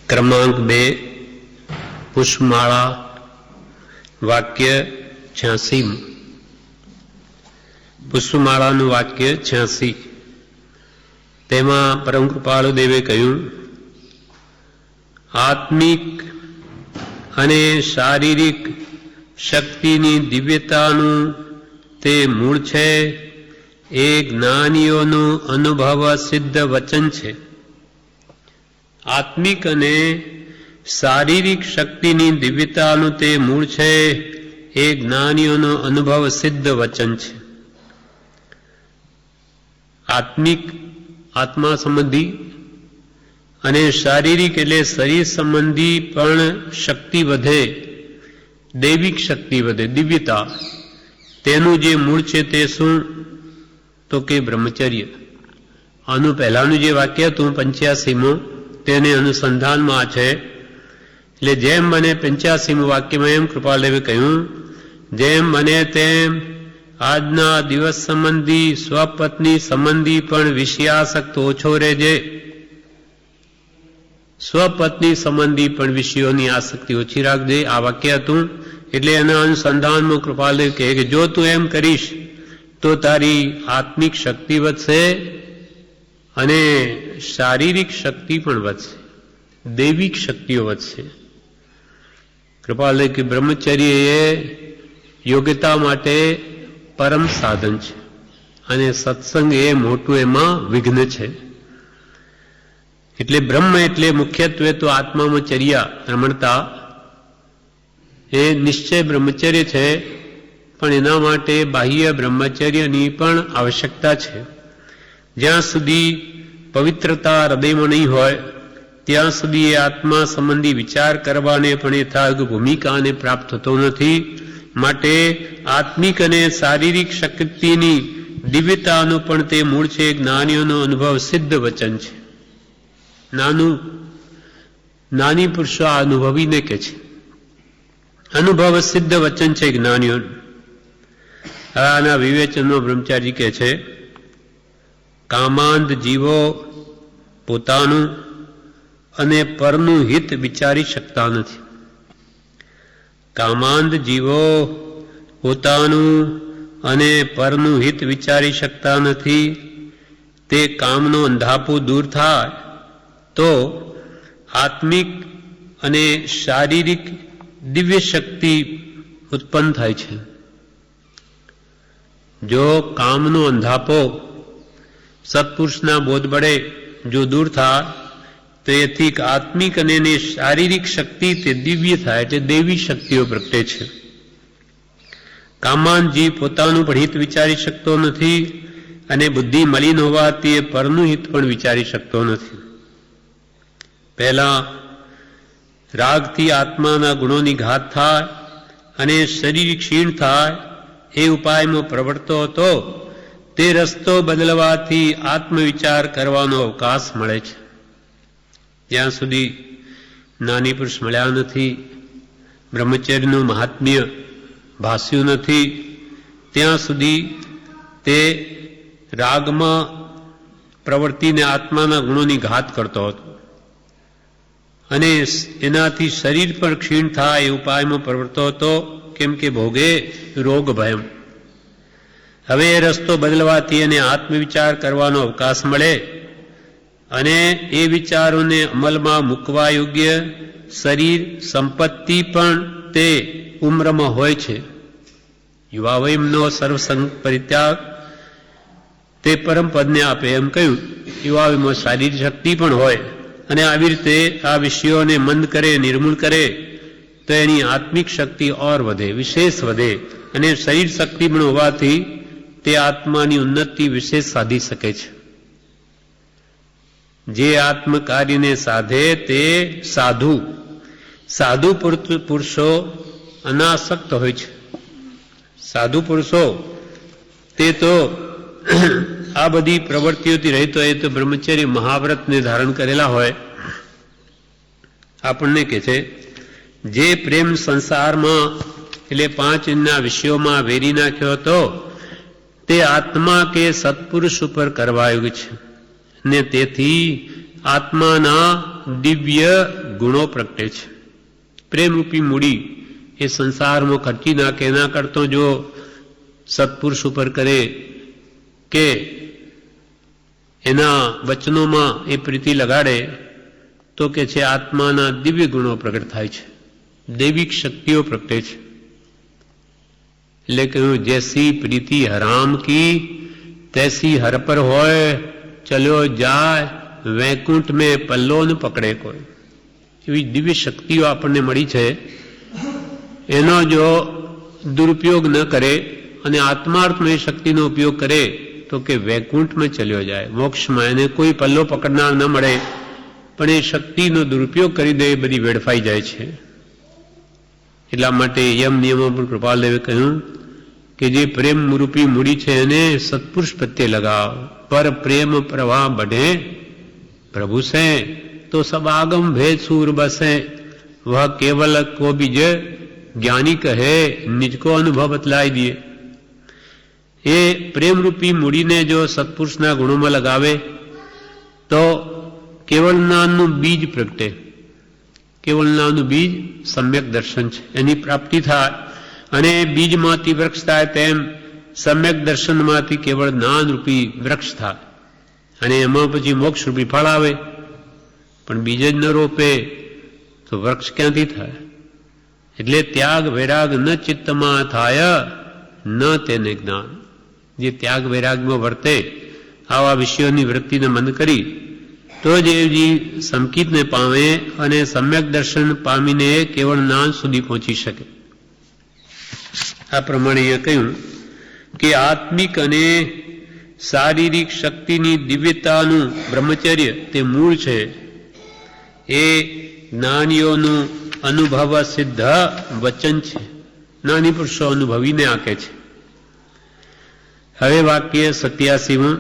क्रमांक 2 पुष्पमाला वाक्य 86 पुष्पमाळाનું વાક્ય 86 તેમાં પરમ કૃપાળુ દેવે કહ્યું, આત્મિક અને શારીરિક શક્તિની દિવ્યતાનું તે મૂળ છે. એ જ્ઞાનીઓનું અનુભવ સિદ્ધ વચન છે. આત્મિક અને શારીરિક શક્તિની દિવ્યતાનું તે મૂળ છે. એ જ્ઞાનીઓનો અનુભવ સિદ્ધ વચન છે. આત્મિક આત્મા સંબંધી અને શારીરિક એટલે શરીર સંબંધી પણ શક્તિ વધે, દૈવિક શક્તિ વધે, દિવ્યતા. તેનું જે મૂળ છે તે શું? તો કે બ્રહ્મચર્ય. આનું પહેલાનું જે વાક્ય હતું 85મું તેને અનુસંધાનમાં છે. એટલે જેમ મને 85મું વાક્યમાં એમ કૃપાલદેવે કહ્યું, જેમ મને તેમ આજના દિવસ સંબંધી સ્વપત્ની સંબંધી પણ વિષયાસક્ત ઓછો રહેજે. સ્વપત્ની સંબંધી પણ વિષયોની આસક્તિ ઓછી રાખજે. આ વાક્ય હતું. એટલે એના અનુસંધાનમાં કૃપાલદેવ કહે કે જો તું એમ કરીશ તો તારી આત્મિક શક્તિ વધશે અને શારીરિક શક્તિ પણ વધશે, દૈવિક શક્તિઓ વધશે. કૃપાલદેવ કે બ્રહ્મચર્ય એ યોગ્યતા માટે પરમ સાધન છે અને સત્સંગ એ મોટું એમાં વિઘ્ન છે. એટલે બ્રહ્મ એટલે મુખ્યત્વે તો આત્મામાં ચર્યા રમણતા એ નિશ્ચય બ્રહ્મચર્ય છે, પણ એના માટે બાહ્ય બ્રહ્મચર્યની પણ આવશ્યકતા છે. જ્યાં સુધી પવિત્રતા હૃદયમાં નહીં હોય ત્યાં સુધી એ આત્મા સંબંધી વિચાર કરવાને પણ યથાયોગ ભૂમિકાને પ્રાપ્ત થતો નથી. માટે આત્મિક અને શારીરિક શક્તિની દિવ્યતાનું પણ તે મૂળ છે. જ્ઞાનીઓનો અનુભવ સિદ્ધ વચન છે. નાની પુરુષો આ અનુભવીને કે છે અનુભવ સિદ્ધ વચન છે જ્ઞાનીઓનું. આના વિવેચનનો બ્રહ્મચારી કહે છે, કામાંધ જીવો પોતાનું અને પરનું હિત વિચારી શકતા નથી. કામાંધ જીવો પોતાનું અને પરનું હિત વિચારી શકતા નથી. તે કામનો અંધાપો દૂર થાય તો આત્મિક અને શારીરિક દિવ્ય શક્તિ ઉત્પન્ન થાય છે. જો કામનો અંધાપો સત્પુરુષના બોધ બળે જો દૂર થાય તો એથી આત્મિક અને શારીરિક શક્તિ તે દિવ્ય થાય, એટલે દૈવી શક્તિઓ પ્રગટે છે. કામાનજી પોતાનું પણ હિત વિચારી શકતો નથી અને બુદ્ધિ મલિન હોવાથી એ પરનું હિત પણ વિચારી શકતો નથી. પહેલા રાગથી આત્માના ગુણોની ઘાત થાય અને શરીર ક્ષીણ થાય એ ઉપાયમાં પ્રવર્તતો હતો. તે રસ્તો બદલવાથી આત્મવિચાર કરવાનો અવકાશ મળે છે. જ્યાં સુધી જ્ઞાની પુરુષ મળ્યા નથી, બ્રહ્મચર્યનું મહાત્મ્ય ભાસ્યું નથી, ત્યાં સુધી તે રાગમાં પ્રવૃત્તિને આત્માના ગુણોની ઘાત કરતો હતો અને એનાથી શરીર પર ક્ષીણ થાય એ ઉપાયમાં પ્રવર્તતો હતો. કેમ કે ભોગે રોગ ભયમ. હવે એ રસ્તો બદલવાથી એને આત્મવિચાર કરવાનો અવકાશ મળે અને એ વિચારોને અમલમાં મૂકવા યોગ્ય શરીર સંપત્તિ પણ તે ઉમ્રમાં હોય છે. યુવાવયમનો સર્વસંગ પરિત્યાગ તે પરમ પદને આપે એમ કહ્યું. યુવાવયમાં શારીરિક શક્તિ પણ હોય અને આવી રીતે આ વિષયોને મંદ કરે, નિર્મૂળ કરે તો એની આત્મિક શક્તિ ઓર વધે, વિશેષ વધે અને શરીર શક્તિ પણ હોવાથી તે આત્માની ઉન્નતિ વિશેષ સાધી શકે છે. જે આત્મકાર્યને સાધે તે સાધુ પુરુષો અનાસક્ત હોય છે. સાધુ પુરુષો તે તો આ બધી પ્રવૃત્તિઓથી રહિત હોય તો બ્રહ્મચર્ય મહાવ્રતને ધારણ કરેલા હોય. આપણને કે છે જે પ્રેમ સંસારમાં એટલે 5 ઇન્દ્રિયના વિષયોમાં વેરી નાખ્યો હતો તે આત્મા કે સત્પુરુષ ઉપર કરવા યોગ્ય છે ને તેથી આત્માના દિવ્ય ગુણો પ્રગટે છે. પ્રેમરૂપી મૂડી એ સંસારમાં ખર્ચી નાખે, એના કરતો જો સત્પુરુષ ઉપર કરે કે એના વચનોમાં એ પ્રીતિ લગાડે તો કે છે આત્માના દિવ્ય ગુણો પ્રગટ થાય છે, દૈવિક શક્તિઓ પ્રગટે છે. એટલે કહ્યું જૈસી પ્રીતિ હરામ કી તૈસી હર પર હોય, ચલ્યો જાય વૈકુંઠ મેં પલ્લો ન પકડે કોઈ. એવી દિવ્ય શક્તિઓ આપણને મળી છે. એનો જો દુરુપયોગ ન કરે અને આત્માર્થમાં એ શક્તિનો ઉપયોગ કરે તો કે વૈકુંઠમાં ચલ્યો જાય, મોક્ષમાં એને કોઈ પલ્લો પકડનાર ન મળે. પણ એ શક્તિનો દુરુપયોગ કરી દે, બધી વેડફાઈ જાય છે. એટલા માટે યમ નિયમો પર કૃપાલદેવે કહ્યું કે જે પ્રેમ રૂપી મૂડી છે એને સત્પુરુષ પ્રત્યે લગાવ. પર પ્રેમ પ્રવાહ बढ़े प्रभु से तो सब आगम भेद सूर बसे, वह केवल को बीज ज्ञानी કહે નિજ કો અનુભવ બતલાઈ દિએ. એ પ્રેમરૂપી મૂડીને જો સત્પુરુષના ગુણોમાં લગાવે તો કેવળ જ્ઞાનનું બીજ પ્રગટે. કેવળ જ્ઞાનનું બીજ સમ્યક દર્શન છે, એની પ્રાપ્તિ થાય. અને બીજમાંથી વૃક્ષ થાય તેમ સમ્યક દર્શનમાંથી કેવળ જ્ઞાનરૂપી વૃક્ષ થાય અને એમાં પછી મોક્ષરૂપી ફળ આવે. પણ બીજ જ ન રોપે તો વૃક્ષ ક્યાંથી થાય? એટલે ત્યાગ વૈરાગ ન ચિત્તમાં થાય ન તેને જ્ઞાન. જે ત્યાગ વૈરાગમાં વર્તે, આવા વિષયોની વૃત્તિને મંદ કરી તો જ એ સંકિતને પામે અને સમ્યક દર્શન પામીને કેવળ જ્ઞાન સુધી પહોંચી શકે. આ પ્રમાણે એ કહ્યું કે આત્મિક અને શારીરિક શક્તિની દિવ્યતાનું બ્રહ્મચર્ય તે મૂળ છે. એ જ્ઞાનીઓનું અનુભવ સિદ્ધ વચન છે. જ્ઞાની પુરુષો અનુભવીને આકે છે. હવે વાક્ય 87.